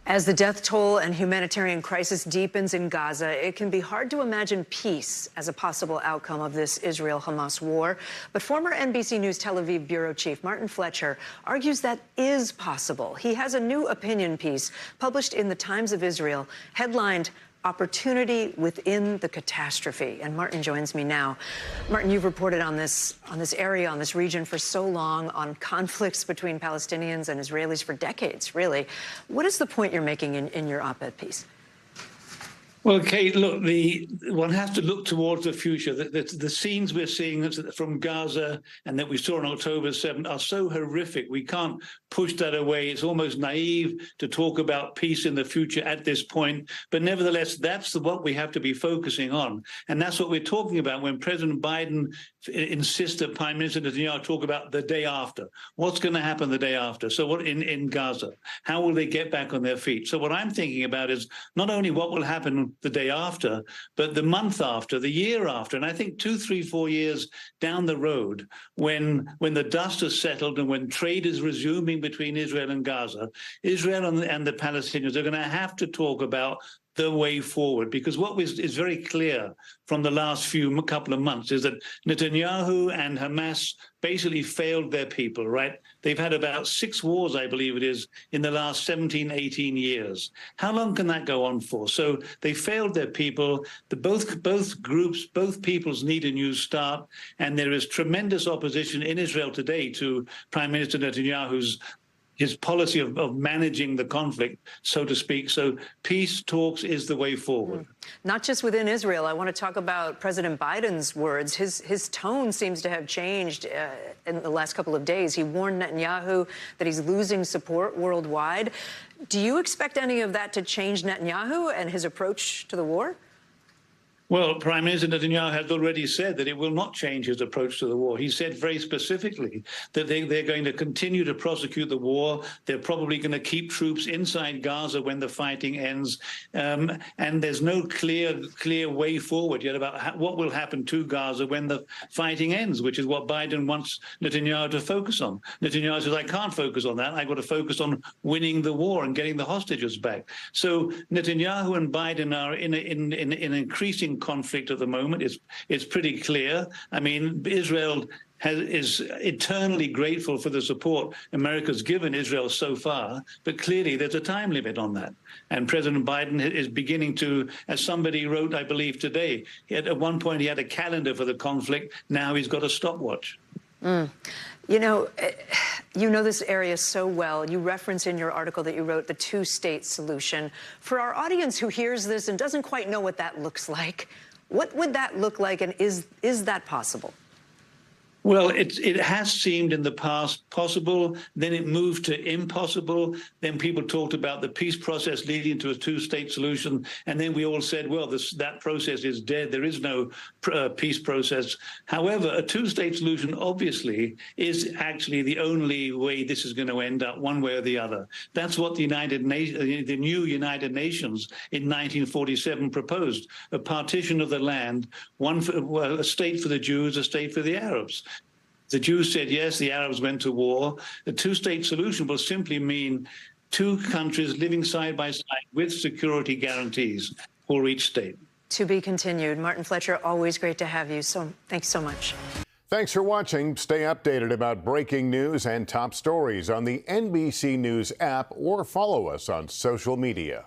As the death toll and humanitarian crisis deepens in Gaza, it can be hard to imagine peace as a possible outcome of this Israel-Hamas war. But former NBC News Tel Aviv bureau chief Martin Fletcher argues that is possible. He has a new opinion piece published in the Times of Israel, headlined "Opportunity Within the Catastrophe." And Martin joins me now. Martin, you've reported on this area, on this region for so long, on conflicts between Palestinians and Israelis for decades, really. What is the point you're making in your op-ed piece? Well, Kate, look, one has to look towards the future. The scenes we're seeing from Gaza and that we saw on October 7th are so horrific. We can't push that away. It's almost naive to talk about peace in the future at this point. But nevertheless, that's what we have to be focusing on. And that's what we're talking about when President Biden insists that Prime Minister Netanyahu talk about the day after. What's going to happen the day after? So what in Gaza? How will they get back on their feet? So what I'm thinking about is not only what will happen the day after, but the month after, the year after. And I think 2, 3, 4 years down the road, when the dust has settled and when trade is resuming between Israel and Gaza, Israel and the Palestinians are going to have to talk about the way forward, because what is very clear from the last couple of months is that Netanyahu and Hamas basically failed their people, right? They've had about 6 wars, I believe it is, in the last 17, 18 years. How long can that go on for? So they failed their people. Both groups, both peoples need a new start. And there is tremendous opposition in Israel today to Prime Minister Netanyahu's his policy of managing the conflict, so to speak. So peace talks is the way forward. Not just within Israel. I want to talk about President Biden's words. His tone seems to have changed in the last couple of days. He warned Netanyahu that he's losing support worldwide. Do you expect any of that to change Netanyahu and his approach to the war? Well, Prime Minister Netanyahu has already said that it will not change his approach to the war. He said very specifically that they're going to continue to prosecute the war. They're probably going to keep troops inside Gaza when the fighting ends. And there's no clear way forward yet about what will happen to Gaza when the fighting ends, which is what Biden wants Netanyahu to focus on. Netanyahu says, I can't focus on that. I've got to focus on winning the war and getting the hostages back. So Netanyahu and Biden are in an increasing conflict at the moment. It's pretty clear. I mean, Israel is eternally grateful for the support America's given Israel so far, but clearly there's a time limit on that. And President Biden is beginning to, as somebody wrote, I believe today, at one point he had a calendar for the conflict. Now he's got a stopwatch. You know this area so well. You reference in your article that you wrote the two-state solution. For our audience who hears this and doesn't quite know what that looks like, what would that look like, and is that possible? Well, it has seemed in the past possible, then it moved to impossible, then people talked about the peace process leading to a two-state solution, and then we all said, well, that process is dead, there is no peace process. However, a two-state solution obviously is actually the only way this is going to end up, one way or the other. That's what the new United Nations in 1947 proposed, a partition of the land, a state for the Jews, a state for the Arabs. The Jews said yes, the Arabs went to war. The two-state solution will simply mean 2 countries living side by side with security guarantees for each state. To be continued. Martin Fletcher, always great to have you. So thanks so much. Thanks for watching. Stay updated about breaking news and top stories on the NBC News app or follow us on social media.